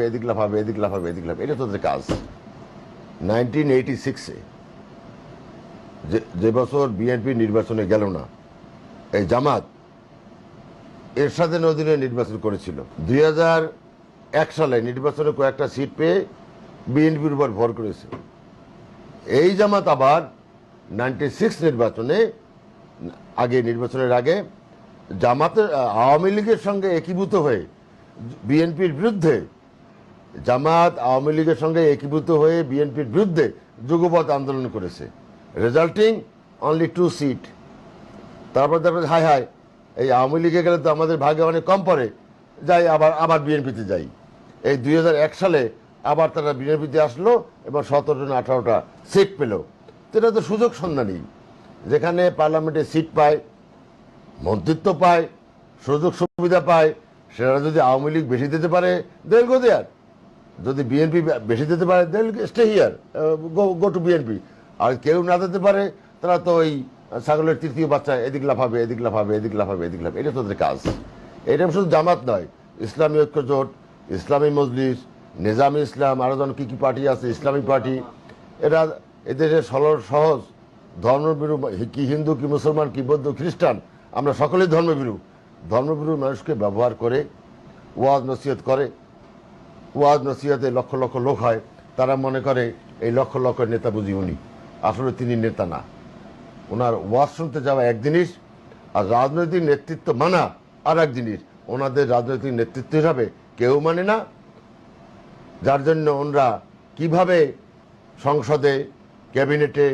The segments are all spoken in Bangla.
এদিক লাফাবে, এদিক লাফাবে, এদিক লাফাবে, এটা তোদের কাজ। 1986-এ যে বছর বিএনপি নির্বাচনে গেল না, এই জামাত এরশাদের অধীনে নির্বাচন করেছিল। 2001 সালে নির্বাচনে কয়েকটা সিট পেয়ে বিএনপির উপর ভর করেছে। এই জামাত আবার 96 নির্বাচনের আগে জামাতের আওয়ামী লীগের সঙ্গে একীভূত হয়ে বিএনপির বিরুদ্ধে, জামাত আওয়ামী লীগের সঙ্গে একীভূত হয়ে বিএনপির বিরুদ্ধে যুগপৎ আন্দোলন করেছে, রেজাল্টিং অনলি 2 সিট। তারপর তারপর হায় হায়, এই আওয়ামী লীগে গেলে তো আমাদের ভাগে অনেক কম পড়ে, যাই আবার বিএনপিতে যাই। এই 2001 সালে আবার তারা বিএনপিতে আসলো এবং 17 না 18টা সিট পেল। তো এটা তো সুযোগ সন্ধানী, যেখানে পার্লামেন্টে সিট পায়, মন্ত্রিত্ব পায়, সুযোগ সুবিধা পায়, সেটা যদি আওয়ামী লীগ বেশি দিতে পারে দেল গো দেয়ার, যদি বিএনপি বেশি দিতে পারে they'll stay here, go to BNP. আর কেউ না দিতে পারে তারা তো ওই ছাগলের তৃতীয় বাচ্চা, এদিক লাফাবে, এদিক লাফাবে, এদিক লাফাবে, এদিক লাফাবে, এটা তোদের কাজ। এটা শুধু জামাত নয়, ইসলামী ঐক্য জোট, ইসলামী মজলিস, নিজামী ইসলাম, আরো জন কি কি পার্টি আছে, ইসলামী পার্টি, এরা এদেশে সহজ ধর্মবিরু, কি হিন্দু কি মুসলমান কি বৌদ্ধ খ্রিস্টান, আমরা সকলেই ধর্মবিরু মানুষকে ব্যবহার করে ওয়াজ নসিহত করে। ওয়াজ নসিহতে লক্ষ লক্ষ লোক হয়, তারা মনে করে এই লক্ষ লক্ষ নেতা বুঝি উনি, আসলে তিনি নেতা না। ওনার ওয়াজ শুনতে যাওয়া এক জিনিস, আর রাজনৈতিক নেতৃত্ব মানা আর এক জিনিস। ওনাদের রাজনৈতিক নেতৃত্ব হিসাবে কেউ মানে না, যার জন্য ওনারা কিভাবে সংসদে, ক্যাবিনেটে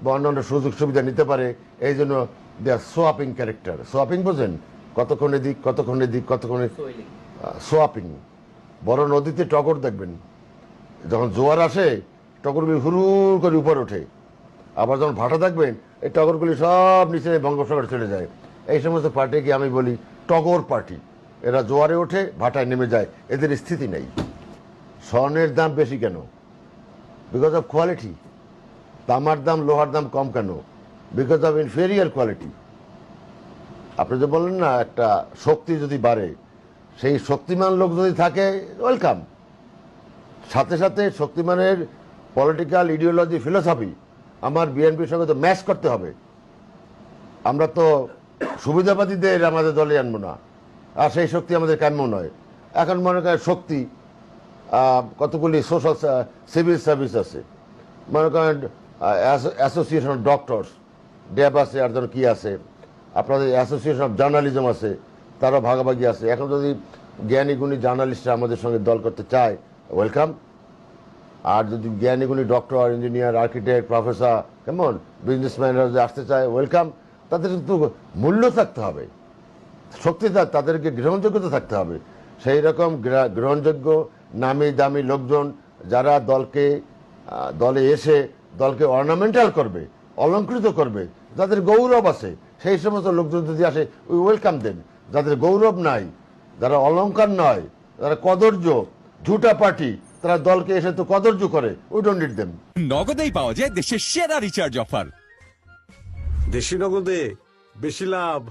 বা অন্যান্য সুযোগ সুবিধা নিতে পারে, এই জন্য দে আর সোয়াপিং ক্যারেক্টার। সোয়াপিং বোঝেন? কতক্ষণ এদিক, কতক্ষণ এদিক, কতক্ষণ সোয়াপিং। বড় নদীতে টগর দেখবেন, যখন জোয়ার আসে টগরগুলি হুরুর করে উপরে ওঠে, আবার যখন ভাটা দেখবেন এই টগরগুলি সব নিচে বঙ্গোপসাগরে চলে যায়। এই সমস্ত পার্টিকে আমি বলি টগর পার্টি। এরা জোয়ারে ওঠে, ভাটায় নেমে যায়, এদের স্থিতি নেই। স্বর্ণের দাম বেশি কেন? Because of quality. তামার দাম, লোহার দাম কম কেন? Because of inferior quality. আপনি যে বললেন না, একটা শক্তি যদি বাড়ে, সেই শক্তিমান লোক যদি থাকে ওয়েলকাম। সাথে সাথে শক্তিমানের পলিটিক্যাল ইডিওলজি, ফিলোসফি আমার বিএনপির সঙ্গে তো ম্যাচ করতে হবে। আমরা তো সুবিধাবাদীদের আমাদের দলে আনবো না, আর সেই শক্তি আমাদের কাম্য নয়। এখন মনে করেন শক্তি কতগুলি সোশ্যাল সিভিল সার্ভিস আছে, মনে করেন অ্যাসোসিয়েশন অফ ডক্টরস, ড্যাব আছে, আর যেন কি আছে, আপনাদের অ্যাসোসিয়েশন অফ জার্নালিজম আছে, তারও ভাগাভাগি আছে। এখন যদি জ্ঞানী গুণী জার্নালিস্টরা আমাদের সঙ্গে দল করতে চায় ওয়েলকাম। আর যদি জ্ঞানী গুণী ডক্টর, ইঞ্জিনিয়ার, আর্কিটেক্ট, প্রফেসর, কেমন বিজনেসম্যানরা যদি আসতে চায় ওয়েলকাম। তাদের কিন্তু মূল্য থাকতে হবে, শক্তি, তাদেরকে গ্রহণযোগ্যতা থাকতে হবে। সেই রকম গ্রহণযোগ্য নামি দামি লোকজন যারা দলে এসে দলকে অর্নামেন্টাল করবে, অলঙ্কৃত করবে, যাদের গৌরব আছে, সেই সমস্ত লোকজন যদি আসে ওয়েলকাম দেন। যাদের গৌরব নাই, যারা অলঙ্কার নয়, যারা কদর্য, ঝুটা পার্টি, তারা দলকে এসে তো কদর্য করে, উই ডোন্ট নিড দেম। নগদেই পাওয়া যায় দেশের সেরা রিচার্জ অফার। দেশি নগদে বেশি লাভ।